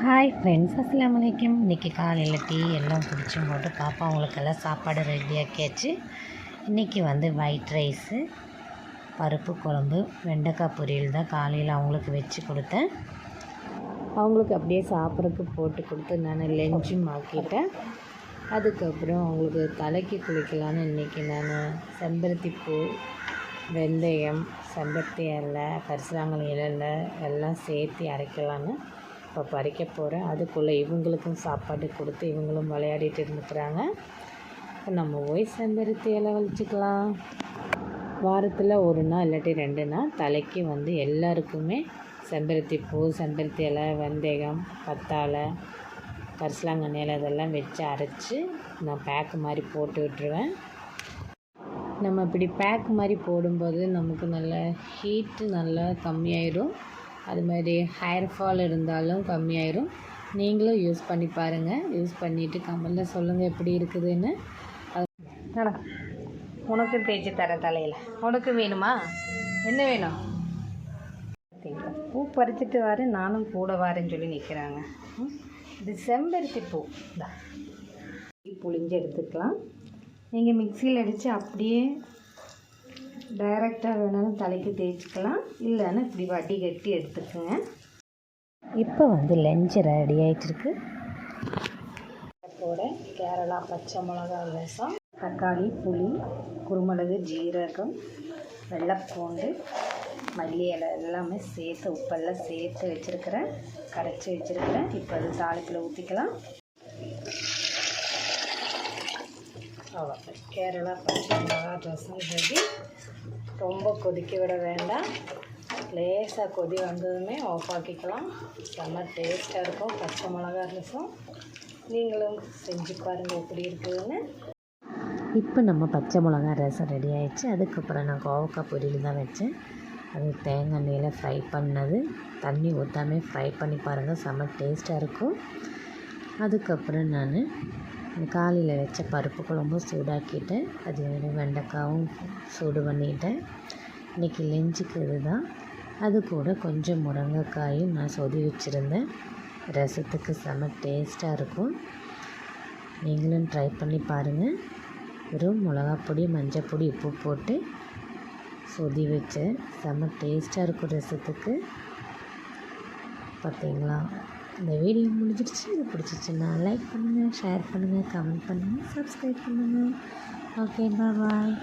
Hi friends, அஸ்ஸலாமு அலைக்கும். இன்றைக்கி காலையில் டீ எல்லாம் குடிச்சும் போட்டு பாப்பா அவங்களுக்கெல்லாம் சாப்பாடு ரெடியாக்கியாச்சு. இன்றைக்கி ஒயிட் ரைஸு, பருப்பு குழம்பு, வெண்டைக்காய் பொரியல் தான் காலையில் அவங்களுக்கு வச்சு கொடுத்தேன். அவங்களுக்கு அப்படியே சாப்பிட்றதுக்கு போட்டு கொடுத்து நான் லஞ்சும் ஆக்கிட்டேன். அதுக்கப்புறம் அவங்களுக்கு தலைக்கு குளிக்கலான்னு இன்றைக்கி நான் செம்பருத்தி பூ, வெந்தயம், செம்பருத்தி இலை, கரிசலாங்கண்ணி இலை எல்லாம் சேர்த்து அரைக்கலான்னு இப்போ பறிக்க போகிறேன். அதுக்குள்ளே இவங்களுக்கும் சாப்பாடு கொடுத்து இவங்களும் விளையாடிட்டு இருந்துக்கிறாங்க. இப்போ நம்ம போய் செம்பருத்தி இலை வலிச்சிக்கலாம். வாரத்தில் ஒரு நாள் இல்லாட்டி 2 நாள் தலைக்கு எல்லாருக்குமே செம்பருத்தி பூ, செம்பருத்தி இலை, வெந்தயம், கத்தாழை, கரிசலாங்கண்ணி இலை இதெல்லாம் வச்சு அரைச்சி நான் பேக்கு மாதிரி போட்டு விட்டுருவேன். நம்ம இப்படி பேக் மாதிரி போடும்போது நமக்கு நல்ல ஹீட்டு நல்லா கம்மியாயிடும். அது மாதிரி ஹேர் ஃபால் இருந்தாலும் கம்மியாயிடும். நீங்களும் யூஸ் பண்ணி பாருங்கள். யூஸ் பண்ணிவிட்டு கமெண்ட்டில் சொல்லுங்கள் எப்படி இருக்குதுன்னு. உனக்கு தேய்ச்சி தர தலையில் உனக்கு வேணுமா? என்ன வேணும்? பூ பறிச்சுட்டு வரேன், நானும் கூட வரேன்னு சொல்லி நிற்கிறாங்க. இது செம்பருத்தி பூ தான். புளிஞ்சு எடுத்துக்கலாம். நீங்கள் மிக்சியில் அடித்து அப்படியே டைரெக்டாக வேணாலும் தலைக்கு தேய்ச்சிக்கலாம், இல்லைன்னா இப்படி வட்டி கட்டி எடுத்துக்கோங்க. இப்போ லஞ்சு ரெடி ஆகிட்டுருக்கு. போட கேரளா பச்சை மிளகா ரசம், தக்காளி, புளி, குருமிளகு, ஜீரகம், வெள்ளைப்பூண்டு, மல்லி இலை எல்லாமே சேர்த்து உப்பெல்லாம் சேர்த்து வச்சுருக்கிறேன், கரைச்சி வச்சுருக்கிறேன். இப்போ அது தாளிப்பில் ஊற்றிக்கலாம். அவ்வளோ கேரளா பச்சை மிளகா ரசம் ரெடி. ரொம்ப கொதிக்க விட வேண்டாம். லேசாக கொதி வந்ததுமே ஆஃப் ஆக்கிக்கலாம். செம்ம டேஸ்ட்டாக இருக்கும் பச்சை மிளகா ரசம். நீங்களும் செஞ்சு பாருங்கள் எப்படி இருக்குதுன்னு. இப்போ நம்ம பச்சை மிளகா ரசம் ரெடி ஆகிடுச்சு. அதுக்கப்புறம் நான் கோவக்காய் பொரியல் தான் வச்சேன். அது தேங்காய் எண்ணெயில் ஃப்ரை பண்ணது. தண்ணி ஊற்றாமல் ஃப்ரை பண்ணி பாருங்கள், செம்ம டேஸ்ட்டாக இருக்கும். அதுக்கப்புறம் நான் காலையில் வச்ச பருப்பு குழம்பும் சூடாக்கிட்டேன். அது வெண்டைக்காவும் சூடு பண்ணிட்டேன். இன்றைக்கி லஞ்சுக்கு இது தான். அது கூட கொஞ்சம் முருங்கைக்காயும் நான் சொதி வச்சுருந்தேன். ரசத்துக்கு செம்ம டேஸ்ட்டாக இருக்கும். நீங்களும் ட்ரை பண்ணி பாருங்கள். வெறும் மிளகாப்பொடி, மஞ்சப்பொடி, உப்பு போட்டு சொதி வச்சேன். செம்ம டேஸ்ட்டாக இருக்கும் ரசத்துக்கு. பார்த்தீங்களா? இந்த வீடியோ முடிஞ்சிடுச்சு. இது பிடிச்சிச்சுன்னா லைக் பண்ணுங்கள், ஷேர் பண்ணுங்கள், கமெண்ட் பண்ணுங்கள், சப்ஸ்கிரைப் பண்ணுங்கள். ஓகே, பாய்.